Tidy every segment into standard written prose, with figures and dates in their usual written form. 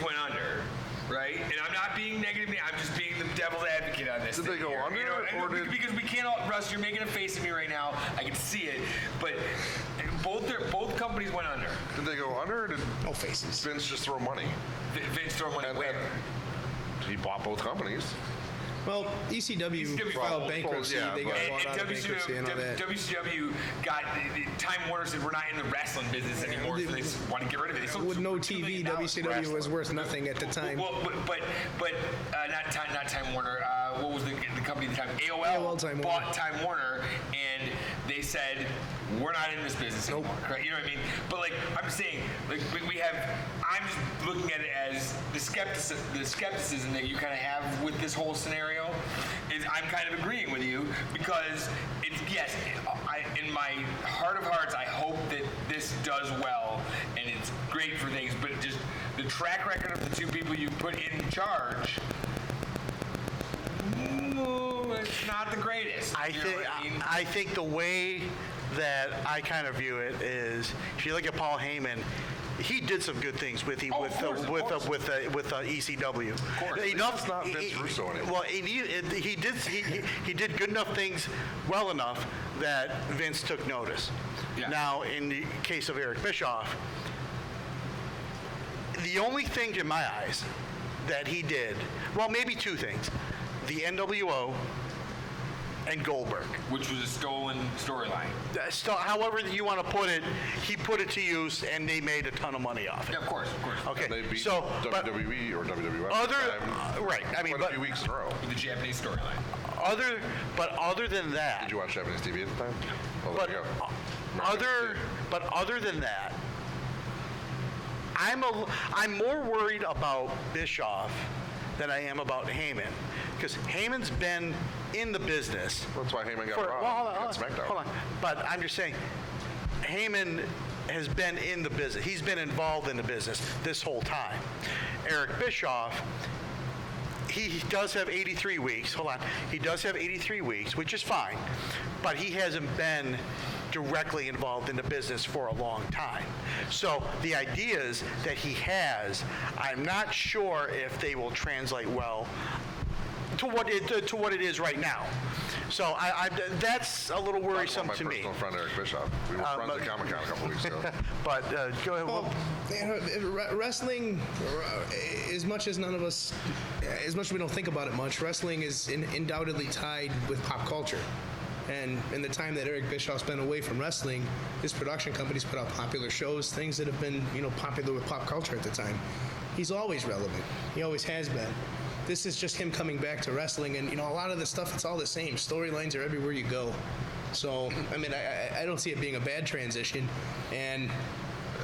went under. Right, and I'm not being negative. I'm just being the devil's advocate on this. Did they go under, because we can't all. Russ, you're making a face at me right now. I can see it, but both companies went under. Did they go under? Or did no faces. Vince just throw money? Vince throw money where? He bought both companies. Well, ECW filed bankruptcy. They got bought out of bankruptcy and all that. WCW got Time Warner said we're not in the wrestling business anymore, so they just want to get rid of it. With no TV, WCW was worth nothing at the time. Well, but not Time Warner. What was the company at the time? AOL Time bought Warner. Time Warner, and they said we're not in this business anymore. Right? You know what I mean? But like I'm saying, like we have. I'm just looking at it as the skepticism that you kind of have with this whole scenario. Is I'm kind of agreeing with you because it's yes. In my heart of hearts, I hope that this does well and it's great for things. But just the track record of the two people you put in charge. It's not the greatest. I think the way that I kind of view it is, if you look at Paul Heyman, he did some good things with ECW. Of course. It's not Vince Russo anymore. Well, he did good enough things well enough that Vince took notice. Yeah. Now, in the case of Eric Bischoff, the only thing in my eyes that he did, well, maybe two things: the NWO and Goldberg, which was a stolen storyline. However you want to put it, he put it to use, and they made a ton of money off it. Yeah, of course. Okay, and they beat WWE or WWF. Right. I mean, a few weeks in a row. The Japanese storyline. Other than that, did you watch Japanese TV at the time? Oh, but other than that, I'm more worried about Bischoff than I am about Heyman, because Heyman's been in the business. That's why Heyman got Raw. Hold on. But I'm just saying, Heyman has been in the business. He's been involved in the business this whole time. Eric Bischoff, he does have 83 weeks. Hold on. He does have 83 weeks, which is fine. But he hasn't been directly involved in the business for a long time. So the ideas that he has, I'm not sure if they will translate well to what it is right now. So that's a little worrisome to me. My personal friend Eric Bischoff. We were friends at Comic-Con a couple weeks ago. But go ahead. Well, wrestling, as much as we don't think about it much, wrestling is undoubtedly tied with pop culture. And in the time that Eric Bischoff's been away from wrestling, his production companies put out popular shows, things that have been, popular with pop culture at the time. He's always relevant. He always has been. This is just him coming back to wrestling, and a lot of the stuff, it's all the same. Storylines are everywhere you go. So, I mean, I don't see it being a bad transition. And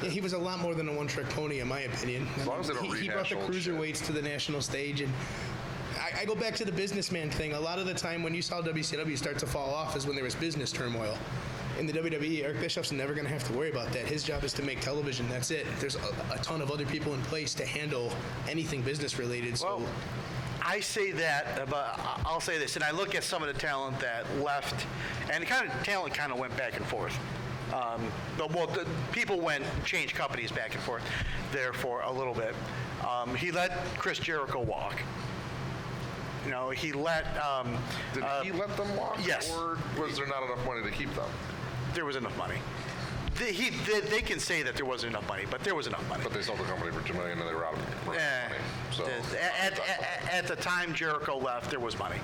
he was a lot more than a one-trick pony, in my opinion. As long as they don't he brought the cruiserweights to the national stage, and I go back to the businessman thing. A lot of the time when you saw WCW start to fall off is when there was business turmoil. In the WWE, Eric Bischoff's never going to have to worry about that. His job is to make television. That's it. There's a ton of other people in place to handle anything business related. So, well, I say that, but I'll say this, and I look at some of the talent that left, and talent kind of went back and forth. People changed companies back and forth there for a little bit. He let Chris Jericho walk. He let. Did he let them walk? Yes. Or was there not enough money to keep them? There was enough money. They can say that there wasn't enough money, but there was enough money. But they sold the company for $2 million and they were out of money. So at the time Jericho left, there was money.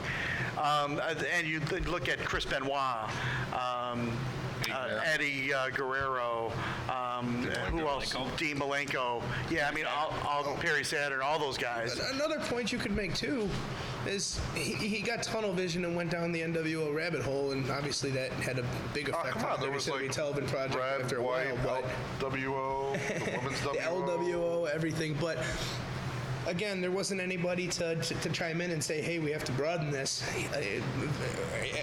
And you look at Chris Benoit, Eddie Guerrero, who else? Dean Malenko. Yeah, I mean, all Perry Saturn, all those guys. Another point you could make too is he got tunnel vision and went down the NWO rabbit hole, and obviously that had a big effect on the WCW television project after a while. But WO, the women's WO, the LWO, everything, but. Again, there wasn't anybody to chime in and say, hey, we have to broaden this.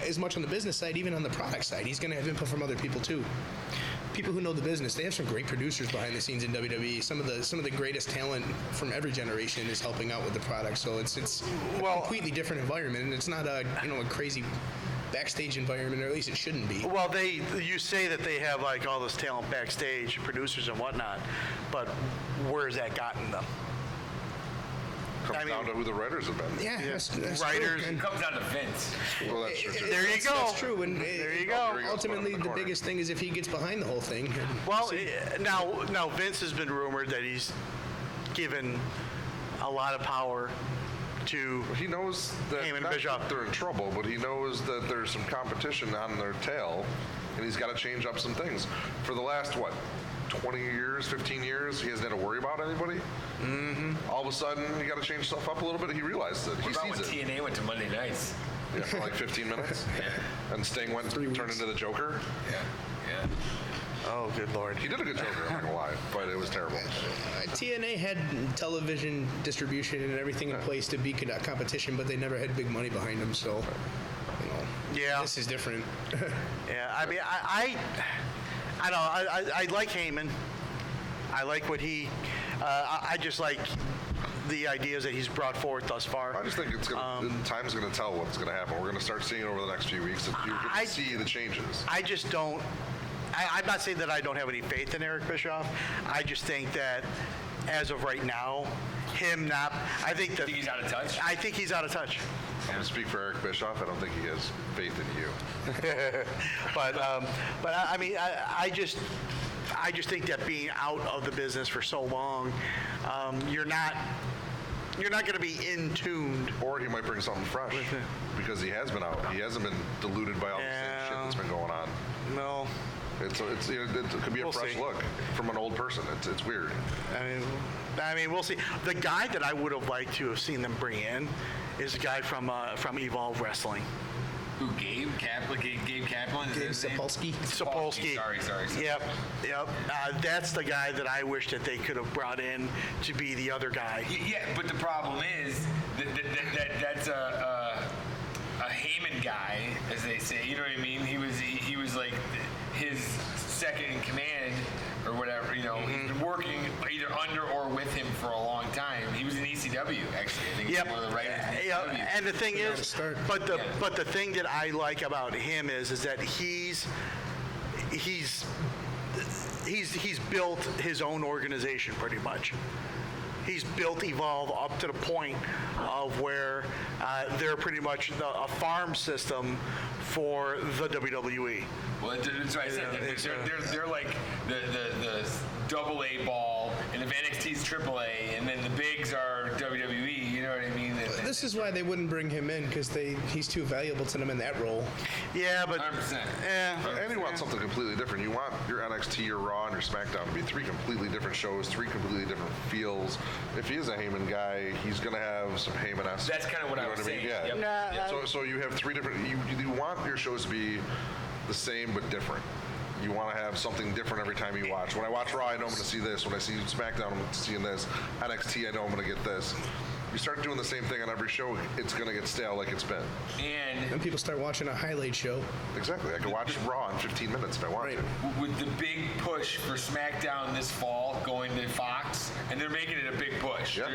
As much on the business side, even on the product side. He's going to have input from other people, too. People who know the business. They have some great producers behind the scenes in WWE. Some of the greatest talent from every generation is helping out with the product. So it's a completely different environment, and it's not a crazy backstage environment, or at least it shouldn't be. Well, you say that they have like all this talent backstage, producers and whatnot, but where's that gotten them? Comes down to who the writers have been. Yeah, that's Writers true. It comes down to Vince. Well, that's true. too. There you That's- go. That's true. And There you go. ultimately, In the the corner. biggest thing is if he gets behind the whole thing. Well, now Vince has been rumored that he's given a lot of power to He knows that Heyman and not Bischoff. that they're in trouble, but he knows that there's some competition on their tail, and he's got to change up some things. For the last, 20 years, 15 years, he hasn't had to worry about anybody. Mm-hmm. All of a sudden, you got to change stuff up a little bit. He realizes it. He What about when sees it. TNA went to Monday nights? Yeah, for like 15 minutes. And Sting went and turned into the Joker. Yeah. oh, good Lord. He did a good Joker, I'm not gonna lie, but it was terrible. TNA had television distribution and everything in place to beat competition, but they never had big money behind them. So, Yeah. this is different. Yeah, I mean, I don't know. I like Heyman. I like what he. I just like the ideas that he's brought forth thus far. I just think it's gonna. Time's gonna tell what's gonna happen. We're gonna start seeing it over the next few weeks, and you're gonna see the changes. I just don't. I'm not saying that I don't have any faith in Eric Bischoff. I just think that as of right now, him not. I think that Think he's out of touch? I think he's out of touch. I'm gonna speak for Eric Bischoff. I don't think he has faith in you. But I mean, I just think that being out of the business for so long, you're not going to be in tuned. Or he might bring something fresh because he has been out. He hasn't been diluted by all the same shit that's been going on. No, It could be a We'll fresh see. look from an old person. It's weird. I mean, we'll see. The guy that I would have liked to have seen them bring in is a guy from Evolve Wrestling. Who, Gabe Kaplan? Gabe Kaplan? Is Gabe that his name? Sapolsky. Sapolsky. Sorry. Yep. That's the guy that I wish that they could have brought in to be the other guy. Yeah, but the problem is that's a Heyman guy, as they say. You know what I mean? He was like his second in command or whatever. You know, he's been working either under or with him for a long time. He was in ECW actually. I think he was one of the writers in ECW. And the thing Good is, start. but the thing that I like about him is that he's built his own organization pretty much. He's built Evolve up to the point of where they're pretty much a farm system for the WWE. Well, that's what I said. They're like the double A ball, and if NXT's triple A, and then the bigs are WWE. You know what I mean? This is why they wouldn't bring him in, because he's too valuable to them in that role. Yeah, but 100%. And you want something completely different. You want your NXT, your Raw, and your SmackDown to be three completely different shows, three completely different feels. If he is a Heyman guy, he's going to have some Heyman-esque. That's kind of what I was saying. Yeah. Yep. Nah, So you have three different. You want your shows to be the same but different. You want to have something different every time you watch. When I watch Raw, I know I'm going to see this. When I see SmackDown, I'm seeing this. NXT, I know I'm going to get this. You start doing the same thing on every show, it's going to get stale like it's been. And And people start watching a highlight show. Exactly. I can watch Raw in 15 minutes if I want Right. to. with the big push for SmackDown this fall going to Fox, and they're making it a big push. Yeah.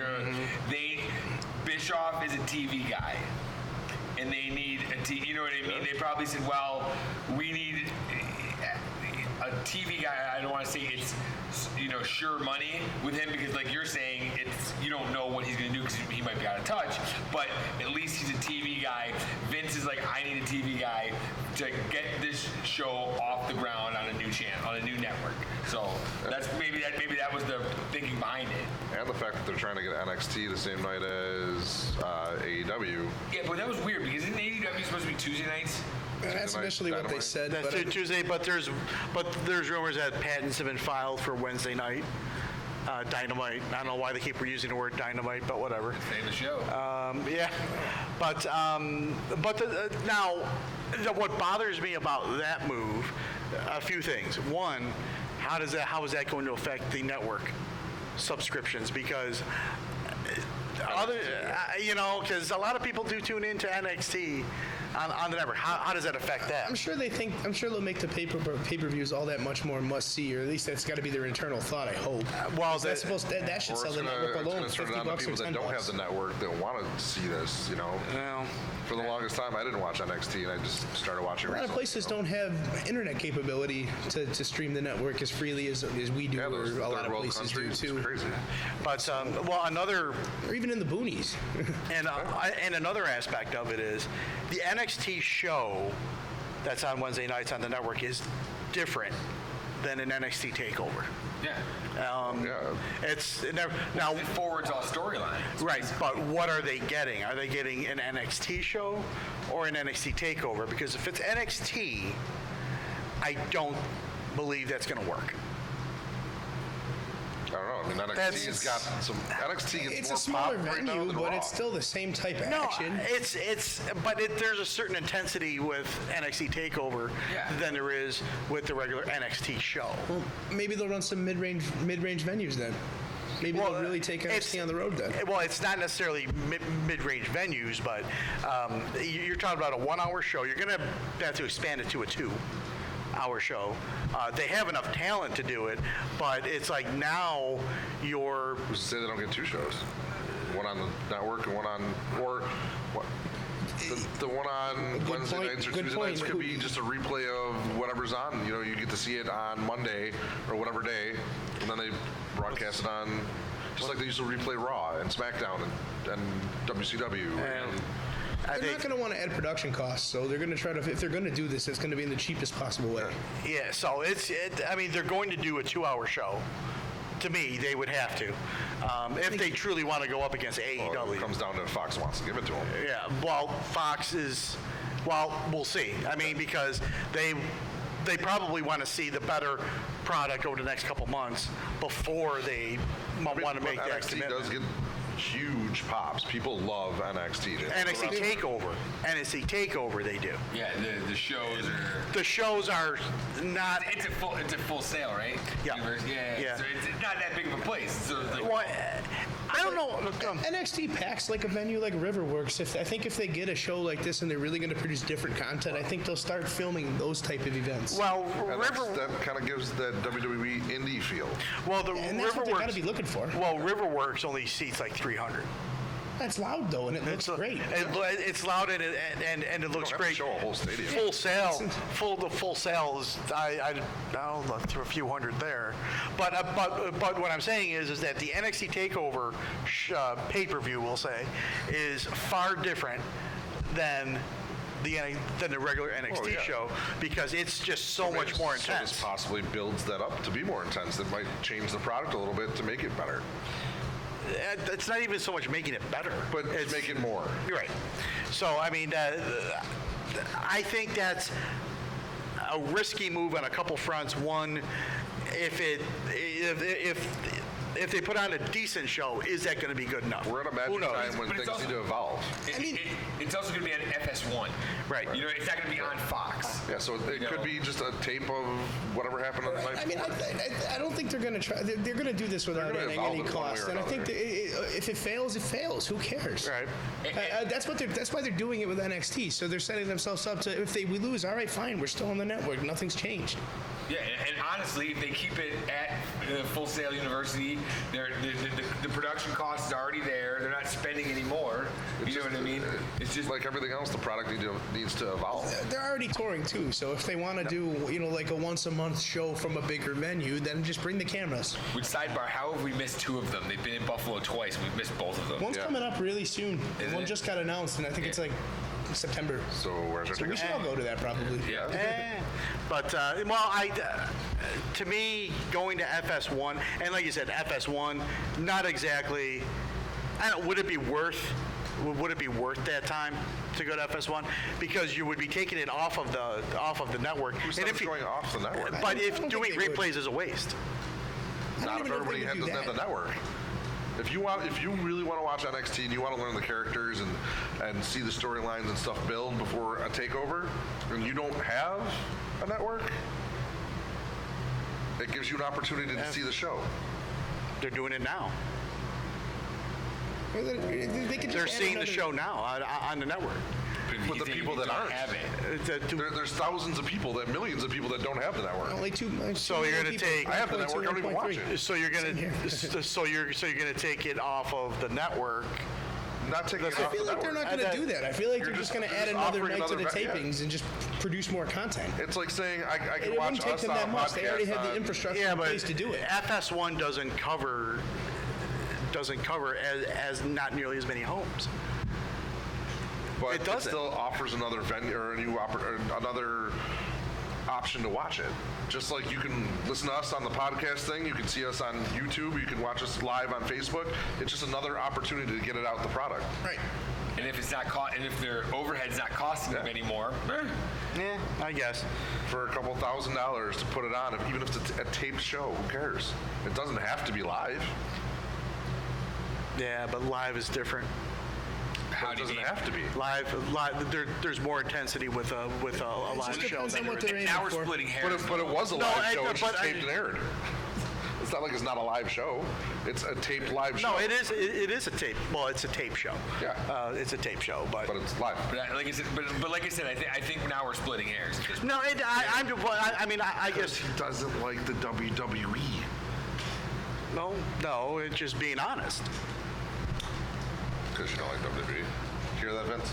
Bischoff is a TV guy, and they need you know what I mean? They probably said, well, we need a TV guy. I don't want to say it's sure money with him, because like you're saying, it's you don't know what he's going to do because he might be out of touch, but at least he's a TV guy. Vince is like, I need a TV guy to get this show off the ground on a new channel, on a new network. So that's maybe that was the thinking behind it. And the fact that they're trying to get NXT the same night as AEW. Yeah, but that was weird, because isn't AEW supposed to be Tuesday nights? That's night initially what they Dynamite. said. that's But Tuesday, but there's rumors that patents have been filed for Wednesday night. Dynamite. I don't know why they keep reusing the word dynamite, but whatever. Name of the show. Yeah, but now, what bothers me about that move, a few things. One, how is that going to affect the network subscriptions? Because because a lot of people do tune into NXT on the network. How does that affect that? I'm sure they'll make the pay-per-views all that much more must-see, or at least that's got to be their internal thought. I hope. Well, that should sell the network alone. It's going to turn it on to people that don't have the network that want to see this. Well, for the longest time, I didn't watch NXT, and I just started watching. A lot of places don't have internet capability to stream the network as freely as we do, or a lot of places do too. It's crazy. But another, or even in the boonies. and another aspect of it is the NXT show that's on Wednesday nights on the network is different than an NXT takeover. Yeah. It's now It forwards all storylines. right, but what are they getting? Are they getting an NXT show or an NXT takeover? Because if it's NXT, I don't believe that's going to work. I don't know. I mean, NXT has got some. NXT It's more a smaller pop right now venue, than but Raw. it's still the same type of action. There's a certain intensity with NXT Takeover than there is with the regular NXT show. Well, maybe they'll run some mid-range venues then. Maybe they'll really take NXT on the road then. Well, it's not necessarily mid-range venues, but you're talking about a 1 hour show. You're going to have to expand it to a 2 hour show. They have enough talent to do it, but it's like now you're... Who's to say they don't get 2 shows? One on the network and one on... Or what? The one on Wednesday nights or Tuesday nights could be just a replay of whatever's on. You get to see it on Monday or whatever day, and then they broadcast it on... Just like they used to replay Raw and SmackDown and WCW. They're not going to want to add production costs, so they're going to try to. If they're going to do this, it's going to be in the cheapest possible way. Yeah, so I mean, they're going to do a 2 hour show. To me, they would have to, if they truly want to go up against AEW. Well, it comes down to Fox wants to give it to them. Yeah, well, Fox is. Well, we'll see. I mean, because they probably want to see the better product over the next couple months before they want to make that NXT commitment. does get huge pops. People love NXT. NXT Takeover, they do. Yeah, the shows are... The shows are not... It's a full sale, right? Yeah. Yeah. So it's not that big of a place. So it's like, Well, I don't know. NXT packs like a venue like Riverworks. I think if they get a show like this and they're really going to produce different content, I think they'll start filming those type of events. Well, that kind of gives that WWE indie feel. Well, and that's what they got to be looking for. Well, Riverworks only seats like 300. That's loud though, and it looks great. It's loud and it looks great. Show a whole stadium. Full sale. The full sale is I don't know, a few hundred there. But what I'm saying is that the NXT Takeover pay-per-view, we'll say, is far different than the regular NXT show, because it's just so much more intense. So this possibly builds that up to be more intense. It might change the product a little bit to make it better. It's not even so much making it better, but it's make it more. You're right. So I mean, I think that's a risky move on a couple fronts. One, if they put on a decent show, is that going to be good enough? We're at a magic time when things need to evolve. It's also going to be on FS1. Right. It's not going to be on Fox. Yeah, so it could be just a tape of whatever happened on the night before. I don't think they're going to try. They're going to do this without adding any cost. And I think that if it fails, it fails. Who cares? Right. That's why they're doing it with NXT. So they're setting themselves up to, if we lose, all right, fine, we're still on the network. Nothing's changed. Yeah, and honestly, if they keep it at Full Sail University, the production cost is already there. They're not spending any more. You know what I mean? It's just like everything else. The product needs to evolve. They're already touring too, so if they want to do like a once a month show from a bigger venue, then just bring the cameras. Which sidebar? How have we missed 2 of them? They've been in Buffalo twice. We've missed both of them. One's coming up really soon. One it? just got announced, and I think it's like September. So where's our So we ticket? should all go to that probably. Yeah. But to me, going to FS1, and like you said, FS1, not exactly. I don't. Would it be worth that time to go to FS1? Because you would be taking it off of the network. Who said it's going off the network? But I if don't doing think they replays is a waste. Not if even know if everybody they would do doesn't have the that. network. If you really want to watch NXT and you want to learn the characters and see the storylines and stuff build before a takeover, and you don't have a network, it gives you an opportunity to see the show. They're doing it now. They could just They're add seeing the another- show now on the network. But With you the think people you that don't aren't. have it. There's thousands of people, millions of people that don't have the network. Only two. So you're gonna take- I have the network, I don't even watch it. So you're Same here. gonna so you're gonna take it off of the network. Not taking it I off feel the like they're network. not going to do that. I feel like they're You're just just- going to you're add just another offering night to the another event, yeah. tapings and just produce more content. It's like saying I can It watch wouldn't take us them on that a much. They already podcast have the on- infrastructure Yeah, in but place to do it. FS1 doesn't cover as not nearly as many homes. But It doesn't. still offers another venue or another option to watch it. Just like you can listen to us on the podcast thing, you can see us on YouTube, you can watch us live on Facebook. It's just another opportunity to get it out the product. Right. And if it's not and if their overhead's not costing them Yeah. anymore, Yeah, I guess. For a couple $1,000s to put it on, even if it's a taped show, who cares? It doesn't have to be live. Yeah, but live is different. how It do you doesn't mean? have to be. Live, there's more intensity with a live just show. depends on than what there they're is- aiming Now we're for. splitting hairs. But it was a No, live I- show. It's just but I- taped and aired. It's not like it's not a live show. It's a taped live show. No, it is. It is a tape. Well, it's a tape show. Yeah. It's a tape show, but But it's live. Like I said, but like I said, I think now we're splitting hairs. at this point. no. I guess He doesn't like the WWE. no. It's just being honest. Because you don't like WWE. Hear that, Vince?